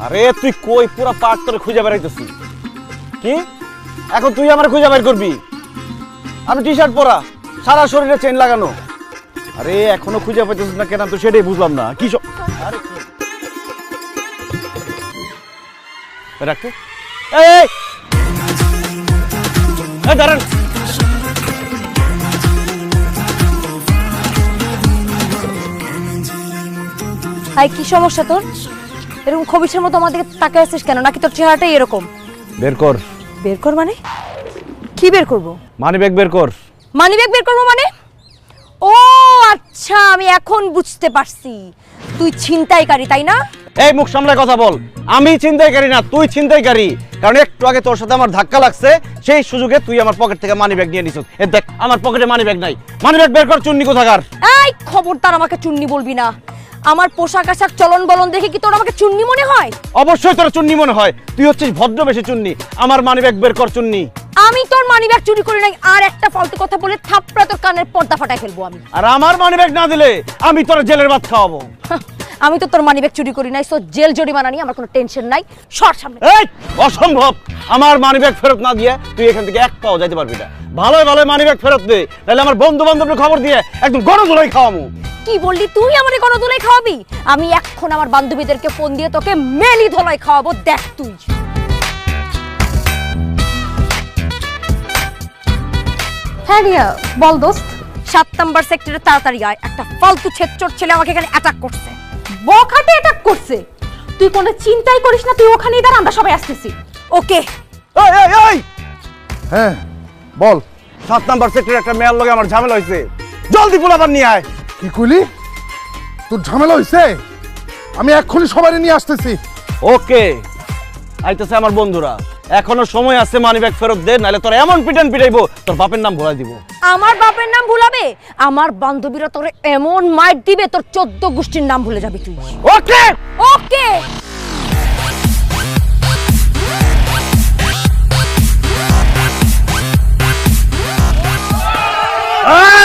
আরে তুই কই পুরো পার্ক তোরে খুঁজে বেড়াইতেছিস কি এখন তুই আমার খুঁজে বের করবি আমি টি শার্ট পরা সারা শরীরে চেইন লাগানো আরে এখনো খুঁজে পাইতেছিস না কেন তো সেটাই বুঝলাম না কি আরে কি রাখতে এই দাঁড়ান আই কি সমস্যা তোর এরকম খবিসের মতো আমাদের তাকায় আছিস কেন নাকি তোর চেহারাটাই এরকম বের কর বের কর মানে কি বের করব মানি ব্যাগ বের কর মানি ব্যাগ বের করব মানে ও আচ্ছা আমি এখন বুঝতে পারছি তুই ছিনতাইকারী তাই না এই মুখ সামলায় কথা বল আমি ছিনতাইকারী না তুই ছিনতাইকারী কারণ একটু আগে তোর সাথে আমার ধাক্কা লাগছে সেই সুযোগে তুই আমার পকেট থেকে মানি ব্যাগ নিয়ে নিছিস এ দেখ আমার পকেটে মানি ব্যাগ নাই মানি ব্যাগ বের কর চুন্নি কোথাকার এই খবরদার আমাকে চুন্নি বলবি না আমার পোশাক আশাক চলন বলন দেখে কি তোর আমাকে চুন্নি মনে হয় অবশ্যই তোর চুন্নি মনে হয় তুই হচ্ছিস ভদ্রবেশী চুন্নি আমার মানি ব্যাগ বের কর চুন্নি আমি তোর মানি ব্যাগ চুরি করি নাই আর একটা ফালতু কথা বলে থাপড়া তোর কানের পর্দা ফাটাই ফেলবো আমি আর আমার মানি ব্যাগ না দিলে আমি তোর জেলের ভাত খাওয়াবো আমি তো তোর মানি ব্যাগ চুরি করি নাই সো জেল জরিমানা নিয়ে আমার কোনো টেনশন নাই সর সামনে এই অসম্ভব আমার মানি ব্যাগ ফেরত না দিয়ে তুই এখান থেকে এক পাও যাইতে পারবি না ভালোই ভালোই মানি ব্যাগ ফেরত দে তাহলে আমার বন্ধু বান্ধবদের খবর দিয়ে একদম গণধোলাই খাওয়ামু কি বললি তুই আমারে গণধোলাই খাওয়াবি আমি এখন আমার বান্ধবীদেরকে ফোন দিয়ে তোকে মেলি ধোলাই খাওয়াবো দেখ তুই হ্যাঁ রিয়া বল দোস্ত 7 নাম্বার সেক্টরে তাড়াতাড়ি আয় একটা ফালতু ছেচ্চর ছেলে আমাকে এখানে অ্যাটাক করছে বখাটে অ্যাটাক করছে তুই কোনো চিন্তাই করিস না তুই ওখানেই দাঁড়া আমরা সবাই আসতেছি ওকে এই এই এই হ্যাঁ বল 7 নাম্বার সেক্টরে একটা মেয়ের লগে আমার ঝামেলা হইছে জলদি পোলাপান নিয়ে আয় কি কইলি তোর ঝামেলা হইছে আমি এক্ষুনি সবাই নিয়ে আসতেছি ওকে আইতেছে আমার বন্ধুরা এখনো সময় আছে মানি ব্যাগ ফেরত দে নাহলে তোর এমন পিটান পিটাইবো তোর বাপের নাম ভুলাই দিব আমার বাপের নাম ভুলাবে আমার বান্ধবীরা তোরে এমন মাইর দিবে তোর 14 গোষ্ঠীর নাম ভুলে যাবি তুই ওকে ওকে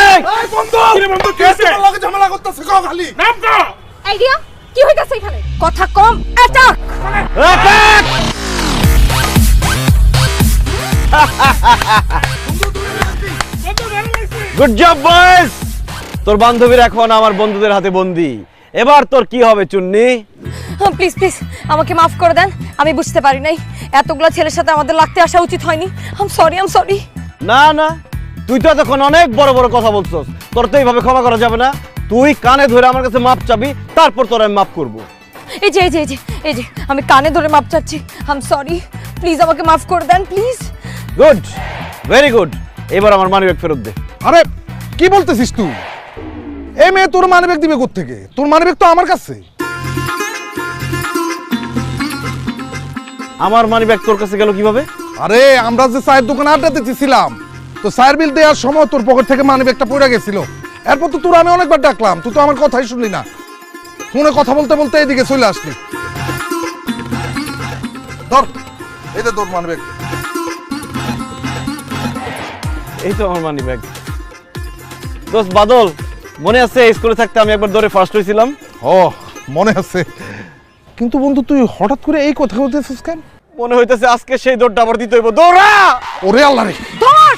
এই এই বন্ধু কি বন্ধু কেসে লাগে ঝামেলা করতেছে কও খালি নাম কা আইডিয়া কি হইতাছে এখানে কথা কম attack attack good job boys তোর বান্ধবীর এখন আমার বন্ধুদের হাতে বন্দি এবার তোর কি হবে চুন্নি প্লিজ প্লিজ আমাকে মাফ করে দেন আমি বুঝতে পারি নাই এতগুলা ছেলের সাথে আমাদের লাগতে আসা উচিত হয়নি আই এম সরি না না তুই তো এতক্ষণ অনেক বড় বড় কথা বলছস তোর তো এইভাবে ক্ষমা করা যাবে না তুই কানে ধরে আমার কাছে মাপ চাবি তারপর তোর আমি মাফ করবো এই যে এই যে এই যে এই যে আমি কানে ধরে মাপ চাচ্ছি আই এম সরি প্লিজ আমাকে মাফ করে দেন প্লিজ গুড ভেরি গুড এবার আমার মানি ব্যাগ ফেরত দে আরে কি বলতেছিস তুই এই মেয়ে তোর মানিব্যাগ দিবে কোত্থেকে তোর মানিব্যাগ তো আমার কাছে আমার মানি ব্যাগ তোর কাছে গেল কিভাবে আরে আমরা যে চায়ের দোকানে আড্ডা দিতেছিলাম তো চায়ের বিল দেওয়ার সময় তোর পকেট থেকে মানিব্যাগটা পড়ে গেছিল এরপর তো তোর আমি অনেকবার ডাকলাম তুই তো আমার কথাই শুনলি না ফোনে কথা বলতে বলতে এদিকে চলে আসলি ধর এই যে তোর মানিব্যাগ এই তো আমার মানি ব্যাগ দোস্ত বাদল মনে আছে স্কুলে থাকতে আমি একবার দৌড়ে ফার্স্ট হয়েছিলাম ও মনে আছে কিন্তু বন্ধু তুই হঠাৎ করে এই কথা বলতেছিস কেন মনে হইতেছে আজকে সেই দৌড়টা আবার দিতে হইব দৌড়া ওরে আল্লাহ রে ধর